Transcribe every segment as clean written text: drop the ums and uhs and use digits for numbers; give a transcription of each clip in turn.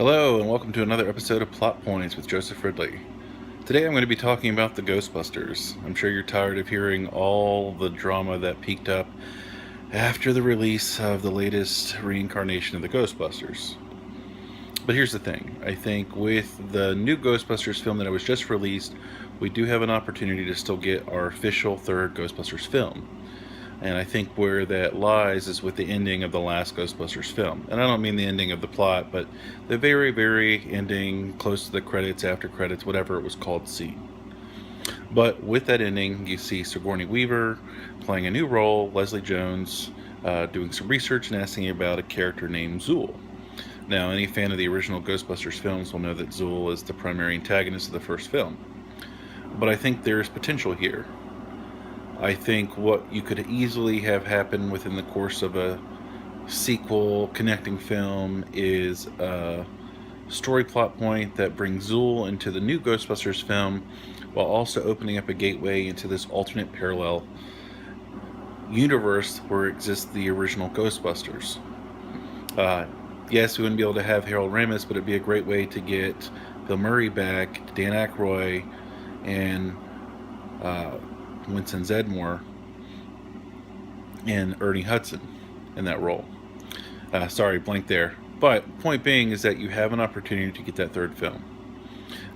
Hello, and welcome to another episode of Plot Points with Joseph Ridley. Today I'm going to be talking about the Ghostbusters. I'm sure you're tired of hearing all the drama that peaked up after the release of the latest reincarnation of the Ghostbusters. But here's the thing. I think with the new Ghostbusters film that was just released, we do have an opportunity to still get our official third Ghostbusters film. And I think where that lies is with the ending of the last Ghostbusters film. And I don't mean the ending of the plot, but the very, very ending, close to the credits, after credits, whatever it was called, scene. But with that ending, you see Sigourney Weaver playing a new role, Leslie Jones doing some research and asking about a character named Zool. Now, any fan of the original Ghostbusters films will know that Zool is the primary antagonist of the first film. But I think there's potential here. I think what you could easily have happen within the course of a sequel connecting film is a story plot point that brings Zool into the new Ghostbusters film while also opening up a gateway into this alternate parallel universe where exists the original Ghostbusters. Yes, we wouldn't be able to have Harold Ramis, but it'd be a great way to get Bill Murray back, Dan Aykroyd, and Winston Zeddemore and Ernie Hudson in that role. Sorry, blank there. But point being is that you have an opportunity to get that third film.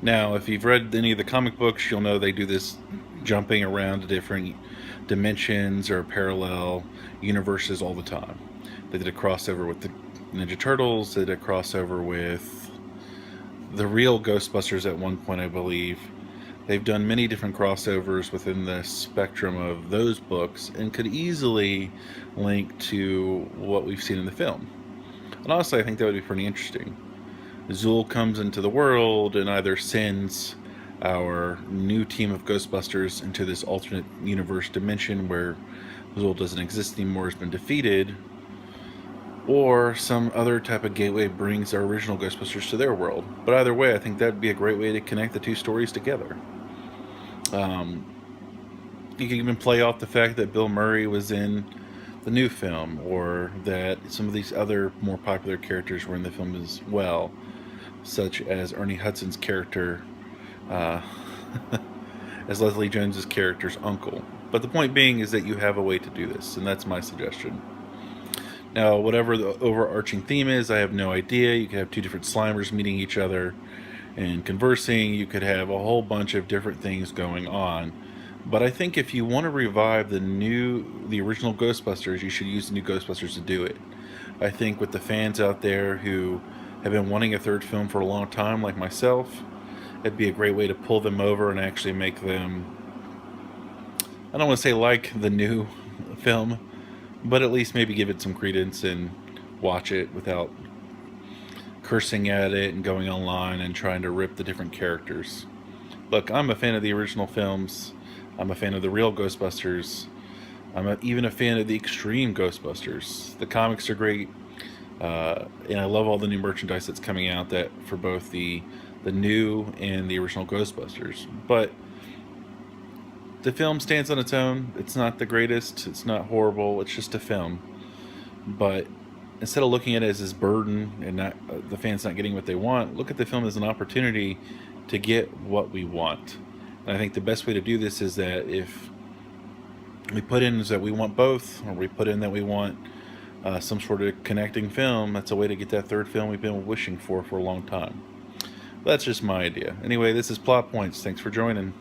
Now, if you've read any of the comic books, you'll know they do this jumping around to different dimensions or parallel universes all the time. They did a crossover with the Ninja Turtles. They did a crossover with the real Ghostbusters at one point, I believe. They've done many different crossovers within the spectrum of those books and could easily link to what we've seen in the film. And honestly, I think that would be pretty interesting. Zool comes into the world and either sends our new team of Ghostbusters into this alternate universe dimension where Zool doesn't exist anymore, has been defeated, or some other type of gateway brings our original Ghostbusters to their world. But either way, I think that would be a great way to connect the two stories together. You can even play off the fact that Bill Murray was in the new film, or that some of these other more popular characters were in the film as well, such as Ernie Hudson's character as Leslie Jones's character's uncle. But the point being is that you have a way to do this, and that's my suggestion. Now, whatever the overarching theme is, I have no idea. You could have two different Slimers meeting each other and conversing. You could have a whole bunch of different things going on. But I think if you want to revive the original Ghostbusters, you should use the new Ghostbusters to do it. I think with the fans out there who have been wanting a third film for a long time, like myself, it'd be a great way to pull them over and actually make them, I don't want to say like the new film, but at least maybe give it some credence and watch it without cursing at it and going online and trying to rip the different characters. Look, I'm a fan of the original films. I'm a fan of the real Ghostbusters. Even a fan of the extreme Ghostbusters. The comics are great, and I love all the new merchandise that's coming out that for both the new and the original Ghostbusters. But the film stands on its own. It's not the greatest. It's not horrible. It's just a film. But instead of looking at it as this burden and not the fans not getting what they want, look at the film as an opportunity to get what we want. And I think the best way to do this is that if we put in is that we want both, or we put in that we want some sort of connecting film, that's a way to get that third film we've been wishing for a long time. That's just my idea. Anyway, this is Plot Points. Thanks for joining.